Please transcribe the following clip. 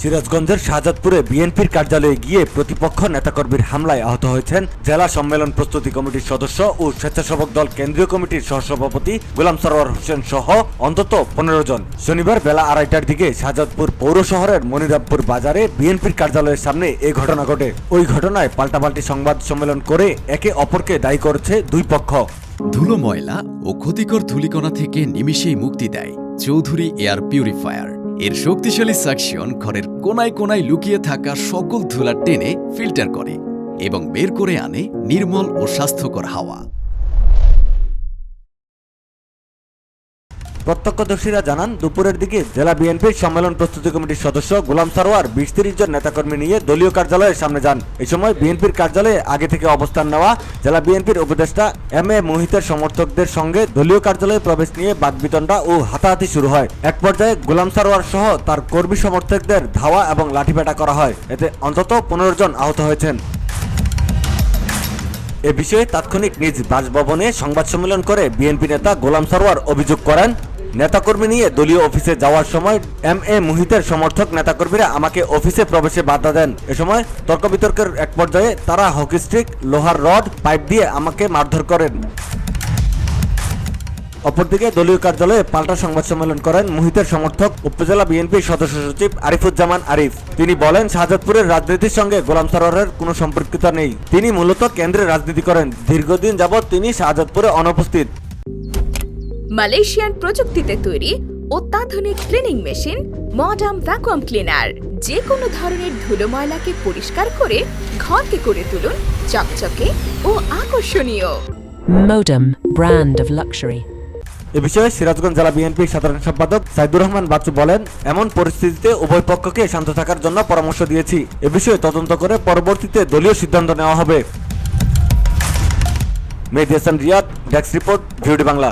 সিরাজগঞ্জের শাহজাদপুরে বিএনপির কার্যালয়ে গিয়ে প্রতিপক্ষ নেতাকর্মীর হামলায় আহত হয়েছেন জেলা সম্মেলন প্রস্তুতি কমিটির সদস্য ও স্বেচ্ছাসেবক দল কেন্দ্রীয় কমিটির সহসভাপতি গোলাম সরোয়ার হোসেন সহ অন্তত 15 জন। শনিবার বেলা 2:30টার দিকে শাহজাদপুর পৌর শহরের মনিরামপুর বাজারে বিএনপির কার্যালয়ের সামনে এই ঘটনা ঘটে। ওই ঘটনায় পাল্টাপাল্টি সংবাদ সম্মেলন করে একে অপরকে দায়ী করেছে দুই পক্ষ। ধুলো, ময়লা ও ক্ষতিকর ধূলিকণা থেকে নিমিষেই মুক্তি দেয় চৌধুরী এয়ার পিউরিফায়ার। এর শক্তিশালী সাকশন ঘরের কোনায় কোনায় লুকিয়ে থাকা সকল ধুলা টেনে ফিল্টার করে এবং বের করে আনে নির্মল ও স্বাস্থ্যকর হাওয়া। প্রত্যক্ষদর্শীরা জানান, দুপুরের দিকে জেলা বিএনপির সম্মেলন প্রস্তুতি কমিটির সদস্য গোলাম সরোয়ার 20-30 জন নেতাকর্মী নিয়ে দলীয় কার্যালয়ের সামনে যান। এই সময় বিএনপির কার্যালয়ে আগে থেকে অবস্থান নেওয়া জেলা বিএনপির উপদেষ্টা এম.এ. মুহিতের সমর্থকদের সঙ্গে দলীয় কার্যালয়ে প্রবেশ নিয়ে বাকবিতণ্ডা ও হাতাহাতি শুরু হয়। এক পর্যায়ে গোলাম সরোয়ার সহ তার কর্মী সমর্থকদের ধাওয়া এবং লাঠিপেটা করা হয়। এতে অন্তত 15 জন আহত হয়েছেন। এ বিষয়ে তাৎক্ষণিক নিজ বাসভবনে সংবাদ সম্মেলন করে বিএনপি নেতা গোলাম সরোয়ার অভিযোগ করেন, নেতাকর্মী নিয়ে দলীয় অফিসে যাওয়ার সময় এম.এ. মুহিতের সমর্থক নেতাকর্মীরা আমাকে অফিসে প্রবেশে বাধা দেন। এ সময় তর্ক বিতর্কের এক পর্যায়ে তারা হকি স্টিক, লোহার রড, পাইপ দিয়ে আমাকে মারধর করেন। অপরদিকে দলীয় কার্যালয়ে পাল্টা সংবাদ সম্মেলন করেন মুহিতের সমর্থক উপজেলা বিএনপির সদস্য সচিব আরিফুজ্জামান আরিফ। তিনি বলেন, শাহজাদপুরের রাজনীতির সঙ্গে গোলাম সরোয়ারের কোনো সম্পর্কিত নেই। তিনি মূলত কেন্দ্রে রাজনীতি করেন। দীর্ঘদিন যাবৎ তিনি শাহজাদপুরে অনুপস্থিত। মালয়েশিয়ান প্রযুক্তিতে তৈরি অত্যাধুনিক cleaning machine modern vacuum cleaner যে কোনো ধরনের ধুলো ময়লাকে পরিষ্কার করে ঘরকে করে তুলুন চকচকে ও আকর্ষণীয়। Modem, brand of luxury. এ বিষয়ে সিরাজগঞ্জ জেলা বিএনপির সাধারণ সম্পাদক সাইদুর রহমান বাচ্চু বলেন, এমন পরিস্থিতিতে উভয় পক্ষকে শান্ত থাকার জন্য পরামর্শ দিয়েছি। এ বিষয়ে তদন্ত করে পরবর্তীতে দলীয় সিদ্ধান্ত নেওয়া হবে। Mehedi Hasan Riyad, desk report, VOD Bangla.